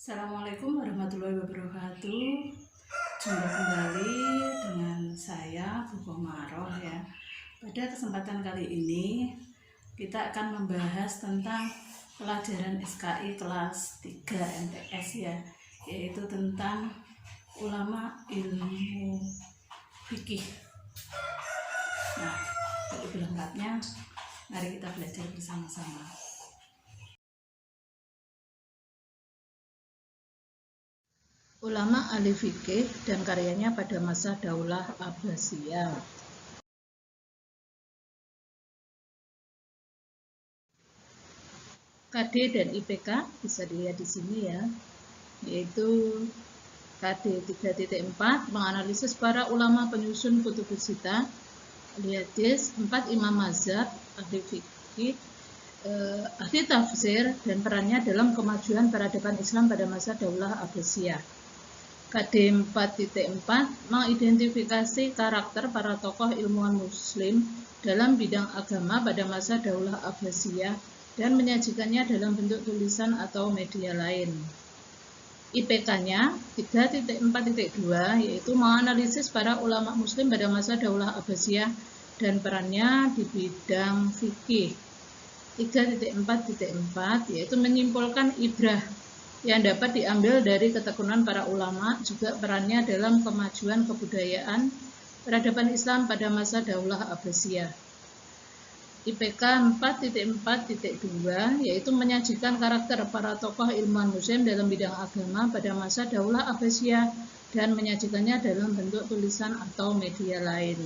Assalamualaikum warahmatullahi wabarakatuh. Jumpa kembali dengan saya Bu Komaroh ya. Pada kesempatan kali ini kita akan membahas tentang pelajaran SKI kelas 3 MTS ya, yaitu tentang ulama ilmu fikih. Nah, lebih lengkapnya mari kita belajar bersama-sama. Ulama ahli fikih dan karyanya pada masa Daulah Abbasiyah. KD dan IPK bisa dilihat di sini ya, yaitu KD 3.4 menganalisis para ulama penyusun kutubus sittah, hadis, 4 imam mazhab, ahli fikih, ahli tafsir dan perannya dalam kemajuan peradaban Islam pada masa Daulah Abbasiyah. KD 4.4 mengidentifikasi karakter para tokoh ilmuwan muslim dalam bidang agama pada masa Daulah Abbasiyah dan menyajikannya dalam bentuk tulisan atau media lain. IPK-nya 3.4.2 yaitu menganalisis para ulama muslim pada masa Daulah Abbasiyah dan perannya di bidang fikih. 3.4.4 yaitu menyimpulkan ibrah yang dapat diambil dari ketekunan para ulama, juga perannya dalam kemajuan kebudayaan peradaban Islam pada masa Daulah Abbasiyah. IPK 4.4.2 yaitu menyajikan karakter para tokoh ilmuwan muslim dalam bidang agama pada masa Daulah Abbasiyah dan menyajikannya dalam bentuk tulisan atau media lain.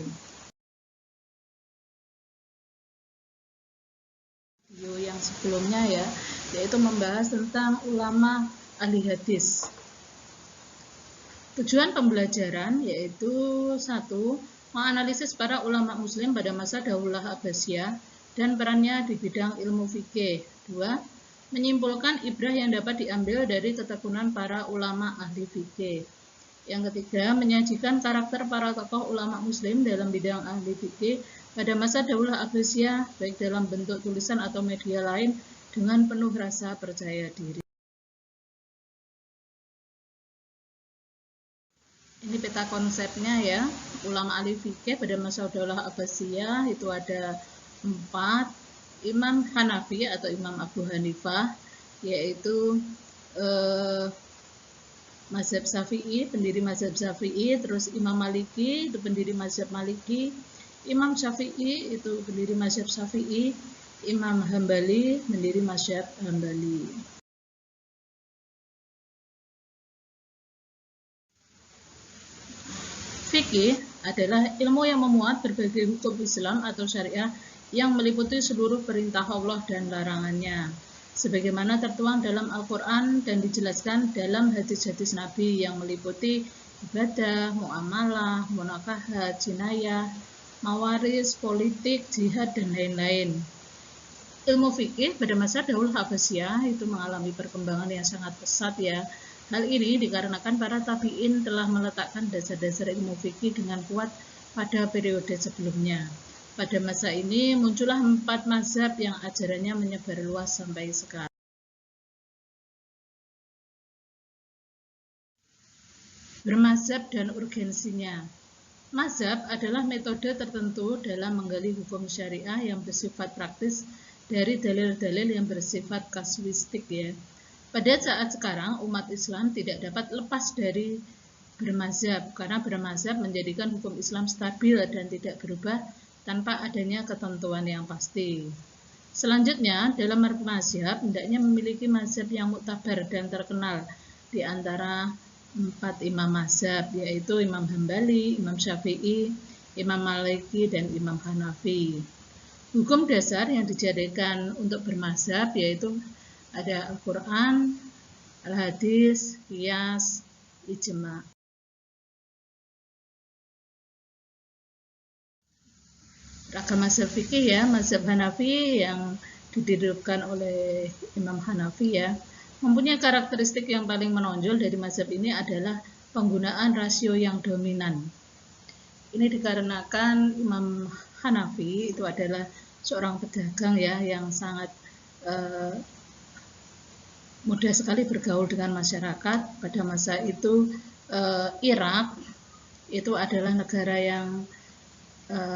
Video yang sebelumnya ya, yaitu membahas tentang ulama ahli hadis. Tujuan pembelajaran yaitu 1. Menganalisis para ulama muslim pada masa Daulah Abbasiyah dan perannya di bidang ilmu fikih. 2. Menyimpulkan ibrah yang dapat diambil dari ketekunan para ulama ahli fikih. Yang ketiga, menyajikan karakter para tokoh ulama muslim dalam bidang ahli fikih pada masa Daulah Abbasiyah, baik dalam bentuk tulisan atau media lain, dengan penuh rasa percaya diri. Ini peta konsepnya ya. Ulama ahli fikih pada masa Daulah Abbasiyah itu ada 4. Imam Hanafi atau Imam Abu Hanifah, yaitu mazhab Syafi'i, pendiri mazhab Syafi'i. Terus Imam Maliki itu pendiri mazhab Maliki. Imam Syafi'i itu pendiri mazhab Syafi'i. Imam Hambali pendiri mazhab Hambali. Fikih adalah ilmu yang memuat berbagai hukum Islam atau syariah yang meliputi seluruh perintah Allah dan larangannya, sebagaimana tertuang dalam Al-Quran dan dijelaskan dalam hadis-hadis Nabi yang meliputi ibadah, muamalah, munakahat, jinayah, mawaris, politik, jihad, dan lain-lain. Ilmu fikih pada masa Daulah Abbasiyah itu mengalami perkembangan yang sangat pesat ya. Hal ini dikarenakan para tabi'in telah meletakkan dasar-dasar ilmu fikih dengan kuat pada periode sebelumnya. Pada masa ini muncullah 4 mazhab yang ajarannya menyebar luas sampai sekarang. Bermazhab dan urgensinya. Mazhab adalah metode tertentu dalam menggali hukum syariah yang bersifat praktis dari dalil-dalil yang bersifat kasuistik ya. Pada saat sekarang, umat Islam tidak dapat lepas dari bermazhab, karena bermazhab menjadikan hukum Islam stabil dan tidak berubah tanpa adanya ketentuan yang pasti. Selanjutnya, dalam bermazhab, hendaknya memiliki mazhab yang muktabar dan terkenal di antara 4 imam mazhab, yaitu Imam Hambali, Imam Syafi'i, Imam Maliki, dan Imam Hanafi. Hukum dasar yang dijadikan untuk bermazhab yaitu ada Al-Quran, Al-Hadis, Qiyas, Ijma. Ragam mazhab fikih ya, mazhab Hanafi yang didirikan oleh Imam Hanafi ya, mempunyai karakteristik yang paling menonjol dari mazhab ini adalah penggunaan rasio yang dominan. Ini dikarenakan Imam Hanafi itu adalah seorang pedagang ya, yang sangat mudah sekali bergaul dengan masyarakat. Pada masa itu Irak itu adalah negara yang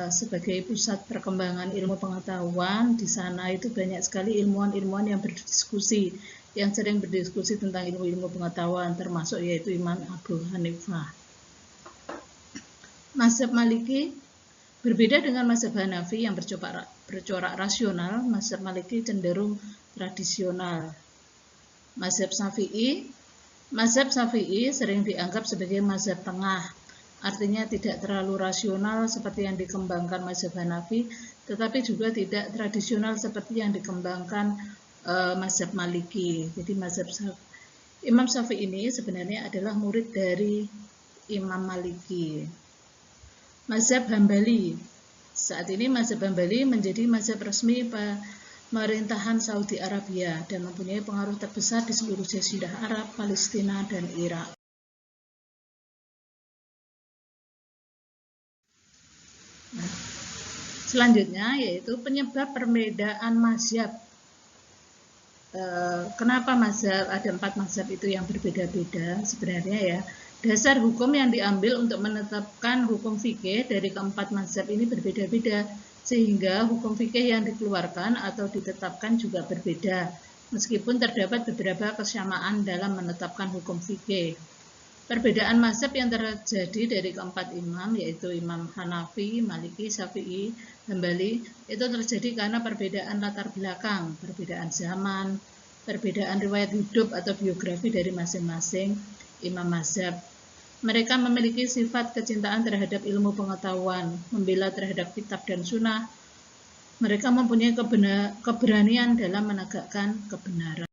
sebagai pusat perkembangan ilmu pengetahuan. Di sana itu banyak sekali ilmuwan-ilmuwan yang berdiskusi, yang sering berdiskusi tentang ilmu-ilmu pengetahuan, termasuk yaitu Imam Abu Hanifah. Mazhab Maliki berbeda dengan mazhab Hanafi yang bercorak rasional. Mazhab Maliki cenderung tradisional. Mazhab Syafi'i sering dianggap sebagai mazhab tengah, artinya tidak terlalu rasional seperti yang dikembangkan mazhab Hanafi, tetapi juga tidak tradisional seperti yang dikembangkan mazhab Maliki. Jadi Imam Syafi'i ini sebenarnya adalah murid dari Imam Maliki. Mazhab Hambali. Saat ini mazhab Hambali menjadi mazhab resmi pemerintahan Saudi Arabia dan mempunyai pengaruh terbesar di seluruh Jazirah Arab, Palestina, dan Irak. Nah, selanjutnya yaitu penyebab perbedaan mazhab. Kenapa mazhab ada 4 mazhab itu yang berbeda-beda? Sebenarnya ya, dasar hukum yang diambil untuk menetapkan hukum fikih dari keempat mazhab ini berbeda-beda, sehingga hukum fikih yang dikeluarkan atau ditetapkan juga berbeda, meskipun terdapat beberapa kesamaan dalam menetapkan hukum fikih. Perbedaan mazhab yang terjadi dari keempat imam, yaitu Imam Hanafi, Maliki, Syafi'i, Hambali, itu terjadi karena perbedaan latar belakang, perbedaan zaman, perbedaan riwayat hidup atau biografi dari masing-masing imam mazhab. Mereka memiliki sifat kecintaan terhadap ilmu pengetahuan, membela terhadap kitab dan sunnah. Mereka mempunyai keberanian dalam menegakkan kebenaran.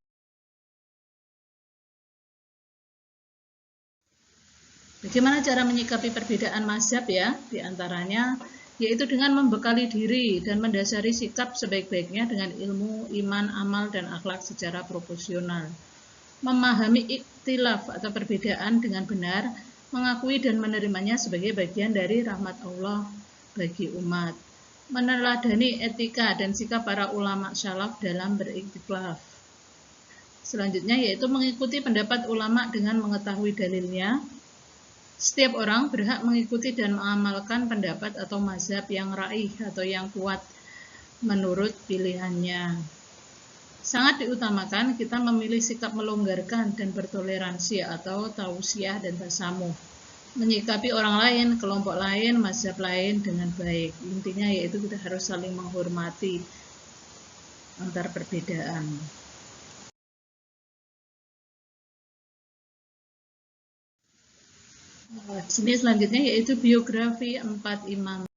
Bagaimana cara menyikapi perbedaan mazhab ya? Di antaranya yaitu dengan membekali diri dan mendasari sikap sebaik-baiknya dengan ilmu, iman, amal, dan akhlak secara proporsional. Memahami ikhtilaf atau perbedaan dengan benar, mengakui dan menerimanya sebagai bagian dari rahmat Allah bagi umat. Meneladani etika dan sikap para ulama salaf dalam berikhtilaf. Selanjutnya yaitu mengikuti pendapat ulama dengan mengetahui dalilnya. Setiap orang berhak mengikuti dan mengamalkan pendapat atau mazhab yang raih atau yang kuat menurut pilihannya. Sangat diutamakan kita memilih sikap melonggarkan dan bertoleransi atau tausiah dan tasamuh. Menyikapi orang lain, kelompok lain, mazhab lain dengan baik. Intinya yaitu kita harus saling menghormati antar perbedaan. Di sini selanjutnya yaitu biografi 4 imam.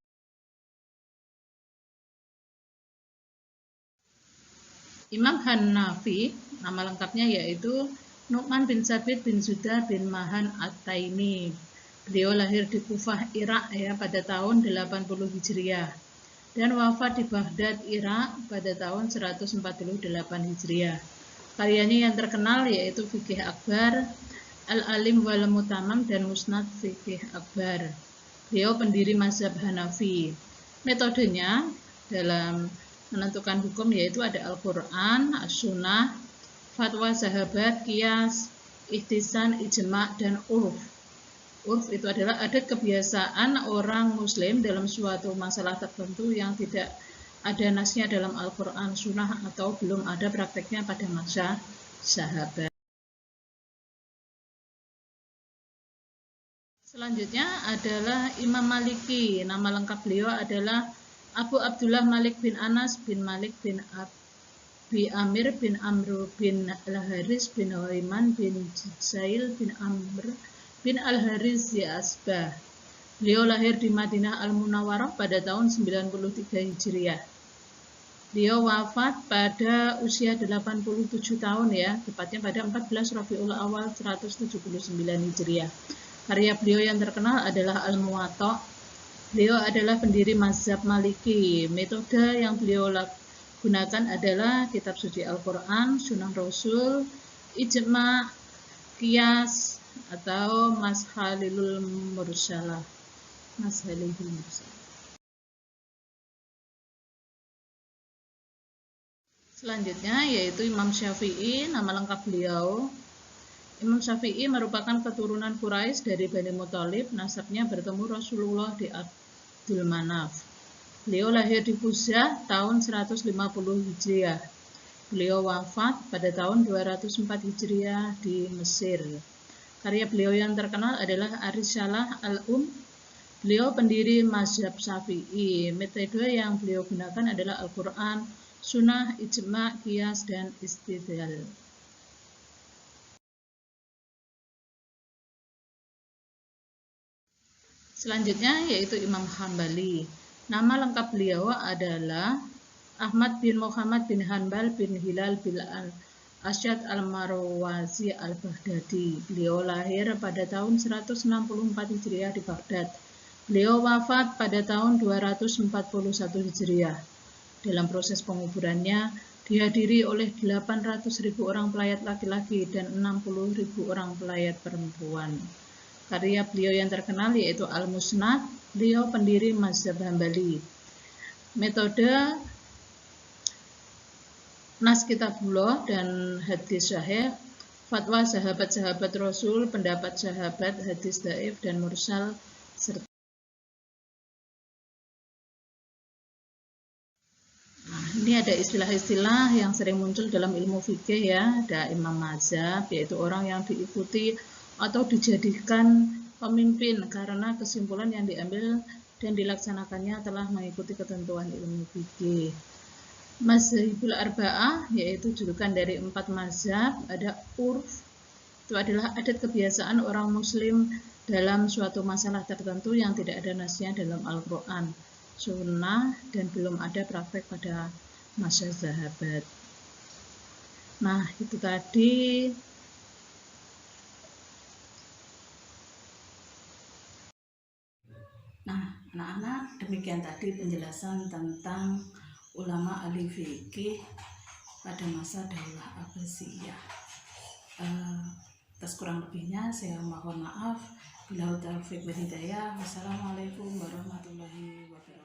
Imam Hanafi, nama lengkapnya yaitu Nu'man bin Sabit bin Zudah bin Mahan At-Taimi. Beliau lahir di Kufah, Irak ya pada tahun 80 Hijriah dan wafat di Baghdad, Irak pada tahun 148 Hijriah. Karyanya yang terkenal yaitu Fiqih Akbar, Al-Alim wal Mutamam, dan Musnad Fiqih Akbar. Beliau pendiri mazhab Hanafi. Metodenya dalam menentukan hukum yaitu ada Al-Quran, As-Sunnah, fatwa sahabat, qiyas, ihtisan, ijma', dan urf. Urf itu adalah adat kebiasaan orang muslim dalam suatu masalah tertentu yang tidak ada nasnya dalam Al-Quran, Sunnah, atau belum ada prakteknya pada masa sahabat. Selanjutnya adalah Imam Maliki. Nama lengkap beliau adalah Abu Abdullah Malik bin Anas bin Malik bin Abi Amir bin Amr bin Al-Haris bin Waiman bin Zail bin Amr bin Al-Haris Asbah. Beliau lahir di Madinah Al-Munawwarah pada tahun 93 Hijriah. Beliau wafat pada usia 87 tahun ya, tepatnya pada 14 Rabiul Awal 179 Hijriah. Karya beliau yang terkenal adalah Al-Muwatta. Beliau adalah pendiri mazhab Maliki. Metode yang beliau gunakan adalah kitab suci Al-Quran, Sunnah Rasul, Ijma', Qiyas, atau Mashalilul Mursalah. Mashalilul. Selanjutnya yaitu Imam Syafi'i. Nama lengkap beliau Imam Syafi'i merupakan keturunan Quraisy dari Bani Muthalib. Nasabnya bertemu Rasulullah di Abdul Manaf. Beliau lahir di Kuzah tahun 150 Hijriah. Beliau wafat pada tahun 204 Hijriah di Mesir. Karya beliau yang terkenal adalah Ar-Risalah Al-Um. Beliau pendiri mazhab Syafi'i. Metode yang beliau gunakan adalah Al-Quran, Sunnah, Ijma', Qiyas, dan Istidlal. Selanjutnya yaitu Imam Hambali. Nama lengkap beliau adalah Ahmad bin Muhammad bin Hanbal bin Hilal bin Al-Asyad Al-Marwazi Al-Baghdadi. Beliau lahir pada tahun 164 Hijriah di Baghdad. Beliau wafat pada tahun 241 Hijriah. Dalam proses penguburannya dihadiri oleh 800.000 orang pelayat laki-laki dan 60.000 orang pelayat perempuan. Karya beliau yang terkenal yaitu Al-Musnad. Beliau pendiri mazhab Hambali. Metode Nas Kitabullah dan hadis sahih, fatwa sahabat-sahabat Rasul, pendapat sahabat, hadis dhaif dan mursal, serta ini ada istilah-istilah yang sering muncul dalam ilmu fikih ya. Ada imam mazhab, yaitu orang yang diikuti atau dijadikan pemimpin karena kesimpulan yang diambil dan dilaksanakannya telah mengikuti ketentuan ilmu fikih. Mazhabul Arba'ah, yaitu julukan dari 4 mazhab. Ada urf, itu adalah adat kebiasaan orang muslim dalam suatu masalah tertentu yang tidak ada nasnya dalam Al-Quran, Sunnah, dan belum ada praktek pada masa sahabat. Nah, itu tadi. Nah, anak-anak, demikian tadi penjelasan tentang ulama ahli fikih pada masa Daulah Abbasiyah. Atas kurang lebihnya saya mohon maaf. Billahi taufiq wal hidayah. Wassalamualaikum warahmatullahi wabarakatuh.